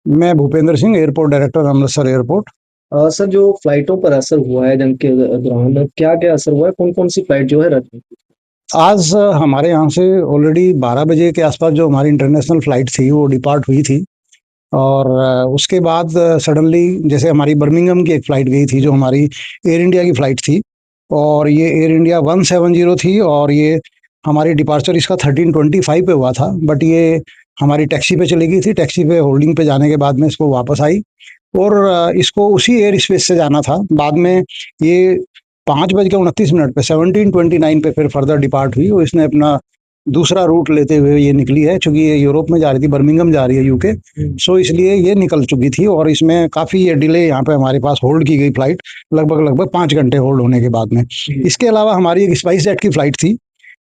मैं Bhupendra Singh, airport director, Amritsar airport. Sir, जो फ्लाइटों पर असर हुआ है जंग के दौरान, क्या-क्या असर हुआ है? कौन-कौन सी फ्लाइट जो है रद्द हुई? आज हमारे यहाँ से ऑलरेडी 12 बजे के आसपास जो हमारी इंटरनेशनल फ्लाइट थी वो डिपार्ट हुई थी। और उसके बाद सडनली जैसे हमारी बर्मिंघम की एक फ़्लाइट गई थी जो हमारी एयर इंडिया की फ़्लाइट थी, और ये एयर इंडिया 170 थी, और ये हमारी डिपार्चर इसका 13:25 पे हुआ था, बट ये हमारी टैक्सी पे चली गई थी। टैक्सी पे होल्डिंग पे जाने के बाद में इसको वापस आई, और इसको उसी एयर स्पेस से जाना था। बाद में ये 5:29 पे 17:29 पे फिर फर्दर डिपार्ट हुई, और इसने अपना दूसरा रूट लेते हुए ये निकली है, चूँकि ये यूरोप में जा रही थी, बर्मिंघम जा रही है यूके। सो इसलिए ये निकल चुकी थी, और इसमें काफ़ी ये डिले यहाँ पे हमारे पास होल्ड की गई फ़्लाइट, लगभग 5 घंटे होल्ड होने के बाद में। इसके अलावा हमारी एक स्पाइस जेट की फ़्लाइट थी,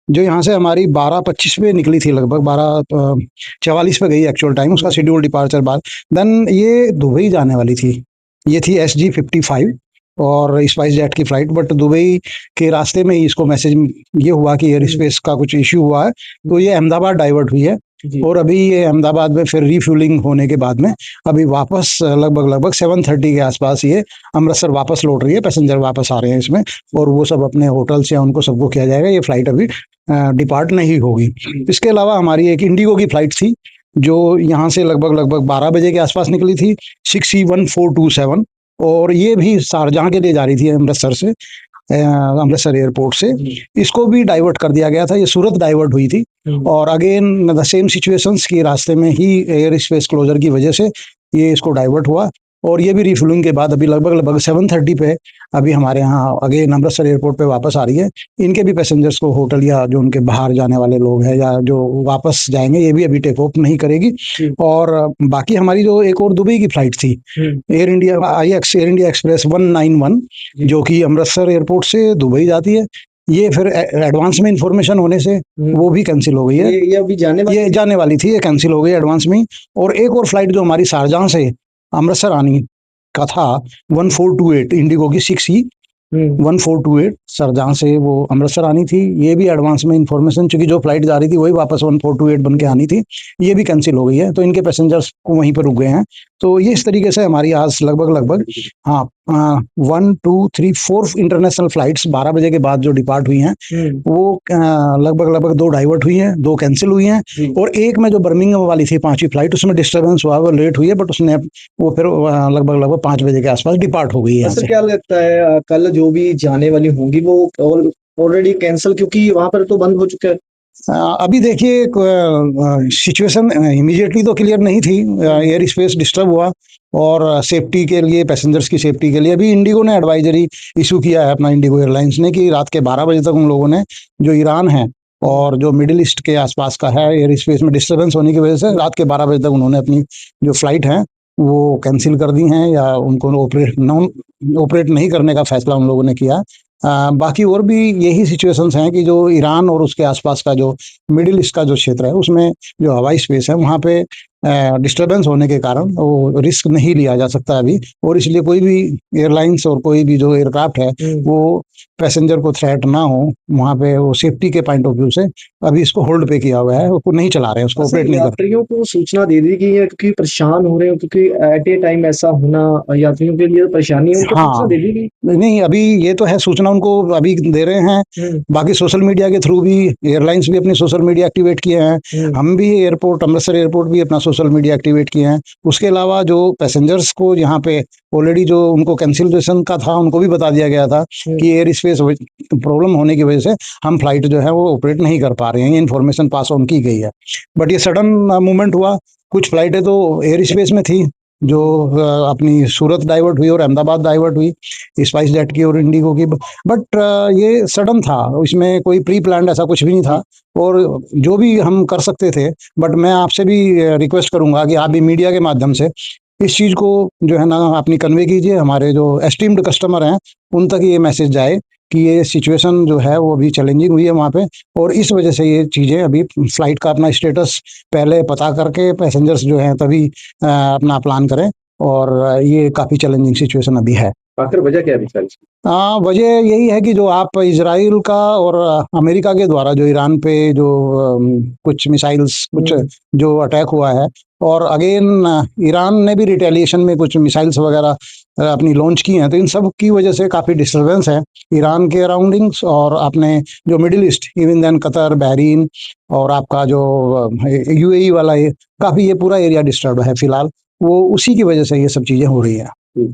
जो यहाँ से हमारी 12:25 पे निकली थी, लगभग 12:44 पे गई एक्चुअल टाइम, उसका शेड्यूल डिपार्चर बाद। देन ये दुबई जाने वाली थी, ये थी SG-55 और स्पाइस जेट की फ़्लाइट, बट दुबई के रास्ते में ही इसको मैसेज ये हुआ कि एयर स्पेस का कुछ इश्यू हुआ है, तो ये अहमदाबाद डाइवर्ट हुई है। और अभी ये अहमदाबाद में फिर रिफ्यूलिंग होने के बाद में अभी वापस लगभग 7:30 के आसपास ये अमृतसर वापस लौट रही है। पैसेंजर वापस आ रहे हैं इसमें, और वो सब अपने होटल से उनको सबको किया जाएगा। ये फ्लाइट अभी डिपार्ट नहीं होगी। इसके अलावा हमारी एक इंडिगो की फ्लाइट थी, जो यहाँ से लगभग 12 बजे के आसपास निकली थी, 6E1427, और ये भी शारजाह के लिए जा रही थी अमृतसर से, अमृतसर एयरपोर्ट से। इसको भी डाइवर्ट कर दिया गया था, ये सूरत डाइवर्ट हुई थी। और अगेन द सेम सिचुएशंस की रास्ते में ही एयर स्पेस क्लोजर की वजह से ये इसको डाइवर्ट हुआ, और ये भी रिफ्यूलिंग के बाद अभी लगभग 7:30 पे अभी हमारे यहाँ अगेन अमृतसर एयरपोर्ट पे वापस आ रही है। इनके भी पैसेंजर्स को होटल या जो उनके बाहर जाने वाले लोग हैं या जो वापस जाएंगे, ये भी अभी टेक ऑफ नहीं करेगी। और बाकी हमारी जो एक और दुबई की फ्लाइट थी, air India air India express 191, जो कि अमृतसर एयरपोर्ट से दुबई जाती है, ये फिर एडवांस में इंफॉर्मेशन होने से वो भी कैंसिल हो गई है। ये अभी जाने वाली थी, ये कैंसिल हो गई एडवांस में ही। और एक और फ्लाइट जो हमारी शारजाह से अमृतसर आनी का था, 1428 इंडिगो की 6E1428 शारजाह से वो अमृतसर आनी थी, ये भी एडवांस में इंफॉर्मेशन, चूंकि जो फ्लाइट जा रही थी वही वापस 1428 बन के आनी थी, ये भी कैंसिल हो गई है। तो इनके पैसेंजर्स को वहीं पर रुक गए हैं। तो ये इस तरीके से हमारी आज लगभग हाँ 1 2 3 4 इंटरनेशनल फ्लाइट्स 12 बजे के बाद जो डिपार्ट हुई हैं, वो लगभग 2 डाइवर्ट हुई हैं, 2 कैंसिल हुई हैं, और एक में जो बर्मिंघम वाली थी 5वीं फ्लाइट, उसमें डिस्टर्बेंस हुआ, वो लेट हुई है, बट उसने वो फिर लगभग 5 बजे के आसपास डिपार्ट हो गई है। सर, क्या लगता है कल जो भी जाने वाली होंगी वो ऑलरेडी कैंसिल, क्योंकि वहां पर तो बंद हो चुका है? अभी देखिए, सिचुएशन इमीडिएटली तो क्लियर नहीं थी, एयर स्पेस डिस्टर्ब हुआ, और सेफ्टी के लिए, पैसेंजर्स की सेफ्टी के लिए अभी इंडिगो ने एडवाइजरी इशू किया है, अपना इंडिगो एयरलाइंस ने, कि रात के 12 बजे तक उन लोगों ने, जो ईरान है और जो मिडिल ईस्ट के आसपास का है, एयर स्पेस में डिस्टर्बेंस होने की वजह से रात के 12 बजे तक उन्होंने अपनी जो फ्लाइट है वो कैंसिल कर दी हैं, या उनको ऑपरेट नहीं करने का फैसला उन लोगों ने किया। बाकी और भी यही सिचुएशंस हैं कि जो ईरान और उसके आसपास का जो मिडिल ईस्ट का जो क्षेत्र है, उसमें जो हवाई स्पेस है, वहाँ पे डिस्टर्बेंस होने के कारण वो रिस्क नहीं लिया जा सकता अभी, और इसलिए कोई भी एयरलाइंस और कोई भी जो एयरक्राफ्ट है वो पैसेंजर को थ्रेट ना हो, वहाँ पे वो सेफ्टी के पॉइंट ऑफ व्यू से अभी इसको होल्ड पे किया हुआ है, उसको नहीं चला रहे हैं, उसको ऑपरेट नहीं कर रहे। यात्रियों को सूचना दे दी गई है, क्योंकि परेशान हो रहे हो, क्योंकि एट ए टाइम ऐसा होना यात्रियों के लिए परेशानी है, उनको सूचना दे दी गई? नहीं, अभी ये तो है, सूचना उनको अभी दे रहे हैं। बाकी सोशल मीडिया के थ्रू भी एयरलाइंस भी अपनी सोशल मीडिया एक्टिवेट किए हैं, हम भी एयरपोर्ट, अमृतसर एयरपोर्ट भी अपना सोशल मीडिया एक्टिवेट किए हैं। उसके अलावा जो पैसेंजर्स को यहाँ पे ऑलरेडी जो उनको कैंसिलेशन का था, उनको भी बता दिया गया था कि एयर स्पेस प्रॉब्लम होने की वजह से हम फ्लाइट जो है वो ऑपरेट नहीं कर पा रहे हैं, ये इन्फॉर्मेशन पास ऑन की गई है। बट ये सडन मूवमेंट हुआ, कुछ फ्लाइटें तो एयर स्पेस में थी जो अपनी सूरत डाइवर्ट हुई और अहमदाबाद डाइवर्ट हुई, स्पाइस जेट की और इंडिगो की, बट ये सडन था, इसमें कोई प्री प्लान्ड ऐसा कुछ भी नहीं था, और जो भी हम कर सकते थे। बट मैं आपसे भी रिक्वेस्ट करूंगा कि आप भी मीडिया के माध्यम से इस चीज़ को जो है ना अपनी कन्वे कीजिए, हमारे जो एस्टीम्ड कस्टमर हैं उन तक ये मैसेज जाए कि ये सिचुएशन जो है वो अभी चैलेंजिंग हुई है वहाँ पे, और इस वजह से ये चीज़ें अभी फ्लाइट का अपना स्टेटस पहले पता करके पैसेंजर्स जो हैं तभी अपना प्लान करें, और ये काफ़ी चैलेंजिंग सिचुएशन अभी है। आखिर वजह क्या है मिसाइल की? वजह यही है कि जो आप इज़राइल का और अमेरिका के द्वारा जो ईरान पे जो कुछ मिसाइल्स कुछ जो अटैक हुआ है, और अगेन ईरान ने भी रिटेलिएशन में कुछ मिसाइल्स वगैरह अपनी लॉन्च की हैं, तो इन सब की वजह से काफ़ी डिस्टर्बेंस है ईरान के अराउंडिंग्स और अपने जो middle east, even then Qatar, Bahrain और आपका जो यूएई वाला, ये काफ़ी ये पूरा एरिया डिस्टर्ब है फिलहाल। वो उसी की वजह से ये सब चीज़ें हो रही हैं।